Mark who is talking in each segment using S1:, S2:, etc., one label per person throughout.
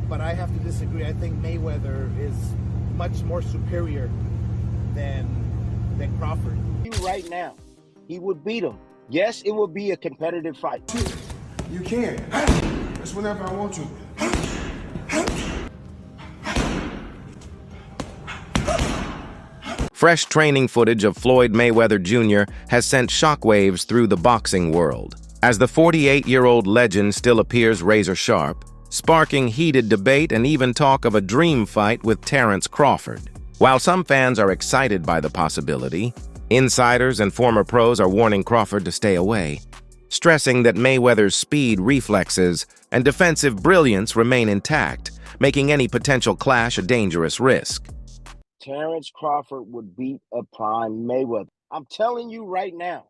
S1: but I have to disagree. I think Mayweather is much more superior than Crawford.
S2: Right now, he would beat him. Yes, it would be a competitive fight.
S3: You can. That's whenever I want you.
S4: Fresh training footage of Floyd Mayweather Jr. has sent shockwaves through the boxing world, as the 48-year-old legend still appears razor-sharp, sparking heated debate and even talk of a dream fight with Terence Crawford. While some fans are excited by the possibility, insiders and former pros are warning Crawford to stay away, stressing that Mayweather's speed, reflexes, and defensive brilliance remain intact, making any potential clash a dangerous risk.
S2: Terence Crawford would beat a prime Mayweather. I'm telling you right now,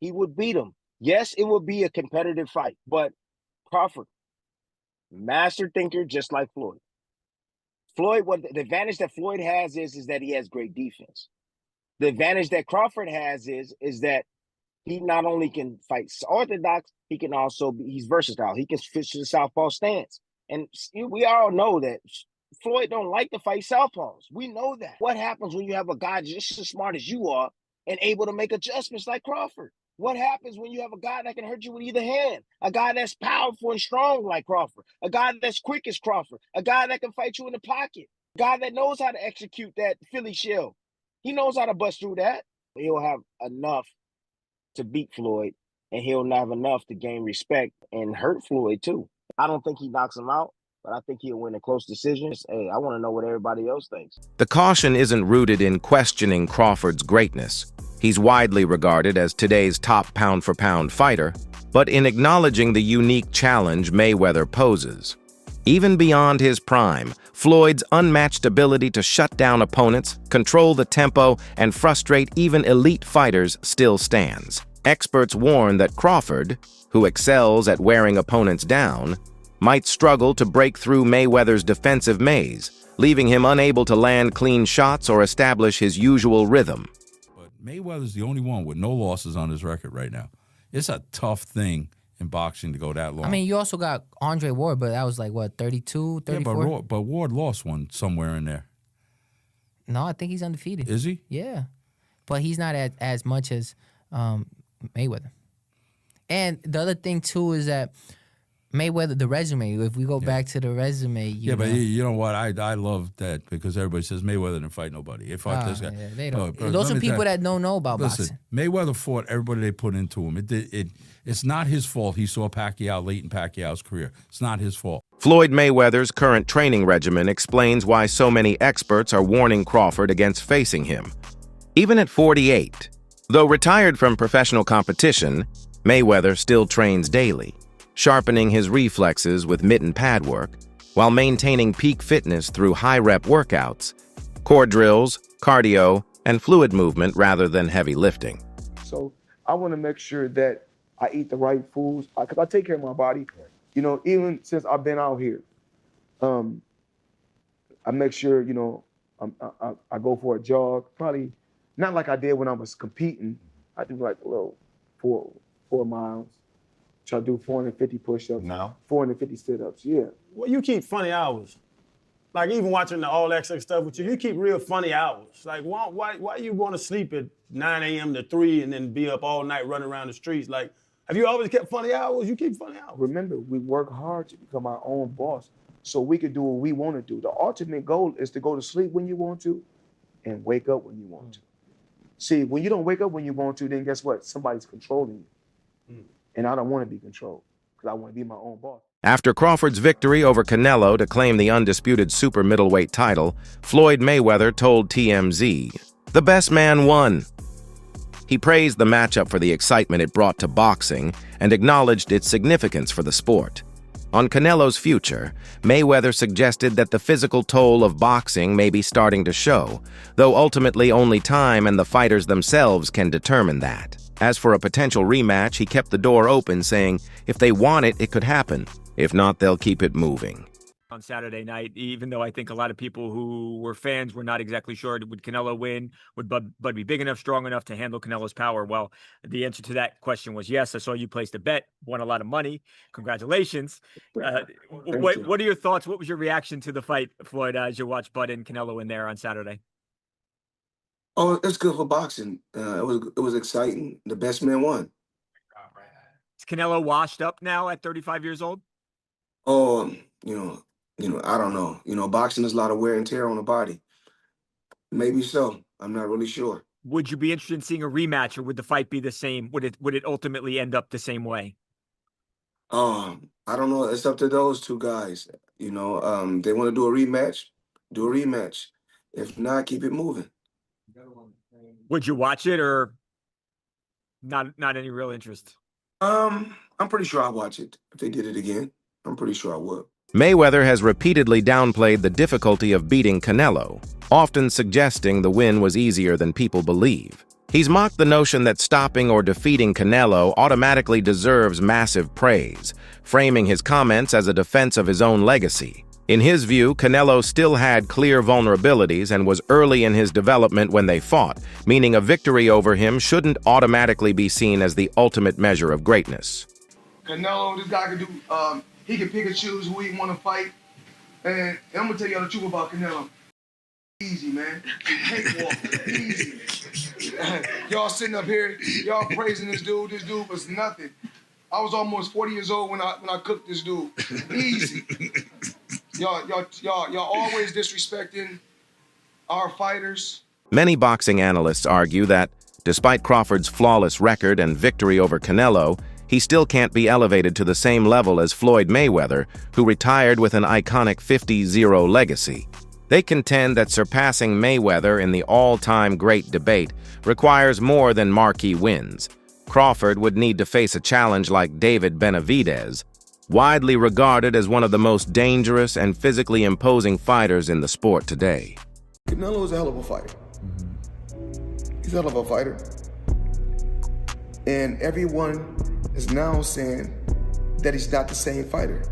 S2: he would beat him. Yes, it would be a competitive fight, but Crawford, master thinker just like Floyd. What the advantage that Floyd has is that he has great defense. The advantage that Crawford has is that he not only can fight orthodox, he can also he's versatile. He can switch to the southpaw stance. And we all know that Floyd don't like to fight southpaws. We know that. What happens when you have a guy just as smart as you are and able to make adjustments like Crawford? What happens when you have a guy that can hurt you with either hand? A guy that's powerful and strong like Crawford. A guy that's quick as Crawford. A guy that can fight you in the pocket. A guy that knows how to execute that Philly shell. He knows how to bust through that. He'll have enough to beat Floyd, and he'll not have enough to gain respect and hurt Floyd too. I don't think he knocks him out, but I think he'll win a close decision. Hey, I want to know what everybody else thinks.
S4: The caution isn't rooted in questioning Crawford's greatness. He's widely regarded as today's top pound-for-pound fighter, but in acknowledging the unique challenge Mayweather poses. Even beyond his prime, Floyd's unmatched ability to shut down opponents, control the tempo, and frustrate even elite fighters still stands. Experts warn that Crawford, who excels at wearing opponents down, might struggle to break through Mayweather's defensive maze, leaving him unable to land clean shots or establish his usual rhythm.
S5: But Mayweather's the only one with no losses on his record right now. It's a tough thing in boxing to go that long.
S6: I mean, you also got Andre Ward, but that was like, what, 32, 34?
S5: Yeah, but Ward lost one somewhere in there.
S6: No, I think he's undefeated.
S5: Is he?
S6: Yeah. But he's not as much as Mayweather. And the other thing, too, is that Mayweather, the resume, if we go back to the resume,
S5: but you know what? I love that because everybody says Mayweather didn't fight nobody. He fought this guy.
S6: Yeah, they don't. Those are people that don't know about boxing.
S5: Mayweather fought everybody they put into him. It's not his fault he saw Pacquiao late in Pacquiao's career. It's not his fault.
S4: Floyd Mayweather's current training regimen explains why so many experts are warning Crawford against facing him. Even at 48, though retired from professional competition, Mayweather still trains daily, sharpening his reflexes with mitt and pad work, while maintaining peak fitness through high-rep workouts, core drills, cardio, and fluid movement rather than heavy lifting.
S3: So I want to make sure that I eat the right foods, because I take care of my body. You know, even since I've been out here, I make sure, you know, I go for a jog, probably not like I did when I was competing. I do like a little 4 miles. Try to do 450 push-ups.
S7: No.
S3: 450 sit-ups, yeah.
S7: Well, you keep funny hours. Like even watching the All Access stuff with you keep real funny hours. Like why you want to sleep at 9 a.m. to 3 and then be up all night running around the streets? Like, have you always kept funny hours? You keep funny hours.
S3: Remember, we work hard to become our own boss so we can do what we want to do. The ultimate goal is to go to sleep when you want to and wake up when you want to. See, when you don't wake up when you want to, then guess what? Somebody's controlling you. And I don't want to be controlled because I want to be my own boss.
S4: After Crawford's victory over Canelo to claim the undisputed super middleweight title, Floyd Mayweather told TMZ, "The best man won." He praised the matchup for the excitement it brought to boxing and acknowledged its significance for the sport. On Canelo's future, Mayweather suggested that the physical toll of boxing may be starting to show, though ultimately only time and the fighters themselves can determine that. As for a potential rematch, he kept the door open, saying, if they want it, it could happen. If not, they'll keep it moving.
S8: on Saturday night, even though I think a lot of people who were fans were not exactly sure, would Canelo win? Would Bud be big enough, strong enough to handle Canelo's power? Well, the answer to that question was yes. I saw you placed a bet, won a lot of money. Congratulations. What are your thoughts? What was your reaction to the fight, Floyd, as you watched Bud and Canelo in there on Saturday?
S3: Oh, it's good for boxing. It was exciting. The best man won.
S8: Is Canelo washed up now at 35 years old?
S3: Oh, I don't know. Boxing is a lot of wear and tear on the body. Maybe so. I'm not really sure.
S8: Would you be interested in seeing a rematch, or would the fight be the same? Would it ultimately end up the same way?
S3: I don't know. It's up to those two guys. They want to do a rematch, do a rematch. If not, keep it moving.
S8: Would you watch it, or not any real interest?
S3: I'm pretty sure I'll watch it if they did it again. I'm pretty sure I would.
S4: Mayweather has repeatedly downplayed the difficulty of beating Canelo, often suggesting the win was easier than people believe. He's mocked the notion that stopping or defeating Canelo automatically deserves massive praise, framing his comments as a defense of his own legacy. In his view, Canelo still had clear vulnerabilities and was early in his development when they fought, meaning a victory over him shouldn't automatically be seen as the ultimate measure of greatness.
S3: Canelo, this guy can do, he can pick and choose who he want to fight. And I'm going to tell y'all the truth about Canelo. Easy, man. Cakewalk. Easy. Y'all sitting up here, y'all praising this dude. This dude was nothing. I was almost 40 years old when I cooked this dude. Easy. Y'all always disrespecting our fighters.
S4: Many boxing analysts argue that, despite Crawford's flawless record and victory over Canelo, he still can't be elevated to the same level as Floyd Mayweather, who retired with an iconic 50-0 legacy. They contend that surpassing Mayweather in the all-time great debate requires more than marquee wins. Crawford would need to face a challenge like David Benavidez, widely regarded as one of the most dangerous and physically imposing fighters in the sport today.
S3: Canelo is a hell of a fighter. He's a hell of a fighter. And everyone is now saying that he's not the same fighter.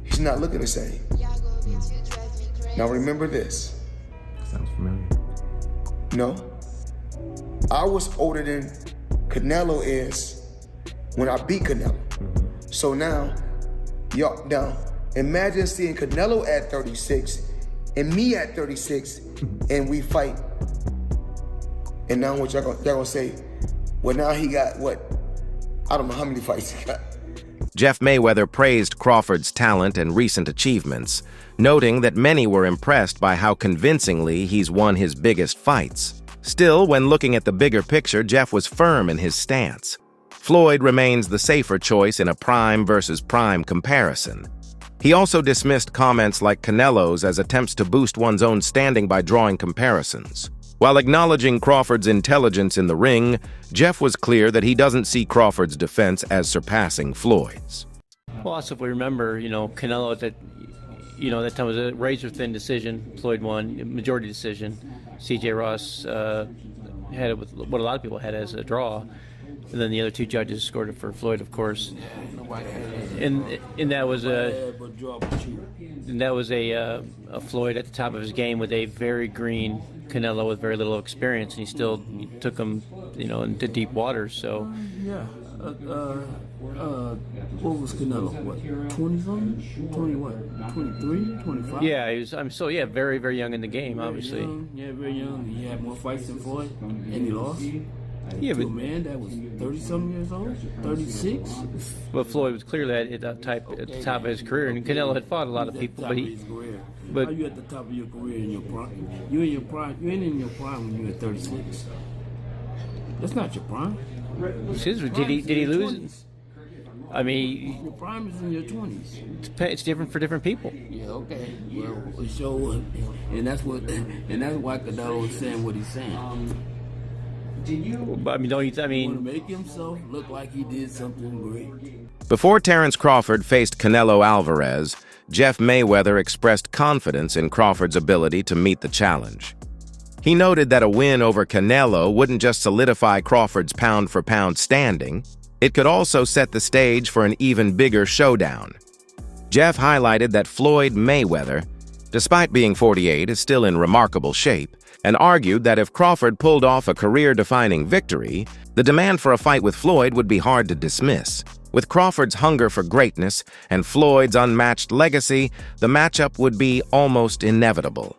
S3: He's not looking the same. Now remember this.
S5: Sounds familiar.
S3: No. I was older than Canelo is when I beat Canelo. So now imagine seeing Canelo at 36 and me at 36 and we fight. And now what y'all gonna say? Well, now he got what? I don't know how many fights he got.
S4: Jeff Mayweather praised Crawford's talent and recent achievements, noting that many were impressed by how convincingly he's won his biggest fights. Still, when looking at the bigger picture, Jeff was firm in his stance. Floyd remains the safer choice in a prime versus prime comparison. He also dismissed comments like Canelo's as attempts to boost one's own standing by drawing comparisons. While acknowledging Crawford's intelligence in the ring, Jeff was clear that he doesn't see Crawford's defense as surpassing Floyd's.
S9: Well, also if we remember, Canelo at that time was a razor-thin decision. Floyd won, majority decision. C.J. Ross had it with what a lot of people had as a draw. And then the other two judges scored it for Floyd, of course. And that was a Floyd at the top of his game with a very green Canelo with very little experience, and he still took him, into deep waters. So.
S10: Yeah. What was Canelo? What? 20-something? 20 what? 23? 25?
S9: Yeah, he was. Very, very young in the game,
S10: very
S9: obviously.
S10: Young. Yeah, very young. He had more fights than Floyd, and he lost.
S9: Yeah, but
S10: a man that was 30-something years old, 36.
S9: But Floyd was clearly at the top of his career, and Canelo had fought a lot of people, but he.
S10: How you at the top of your career in your prime? You in your prime? You ain't in your prime when you're at 36. That's not your prime.
S9: Did he lose?
S10: 20s.
S9: I mean,
S10: your prime is in your 20s.
S9: It's different for different people.
S10: Yeah, okay. Well, so, and that's why Canelo is saying what he's saying.
S9: But
S10: He want to make himself look like he did something great.
S4: Before Terence Crawford faced Canelo Alvarez, Jeff Mayweather expressed confidence in Crawford's ability to meet the challenge. He noted that a win over Canelo wouldn't just solidify Crawford's pound-for-pound standing, it could also set the stage for an even bigger showdown. Jeff highlighted that Floyd Mayweather, despite being 48, is still in remarkable shape, and argued that if Crawford pulled off a career-defining victory, the demand for a fight with Floyd would be hard to dismiss. With Crawford's hunger for greatness and Floyd's unmatched legacy, the matchup would be almost inevitable.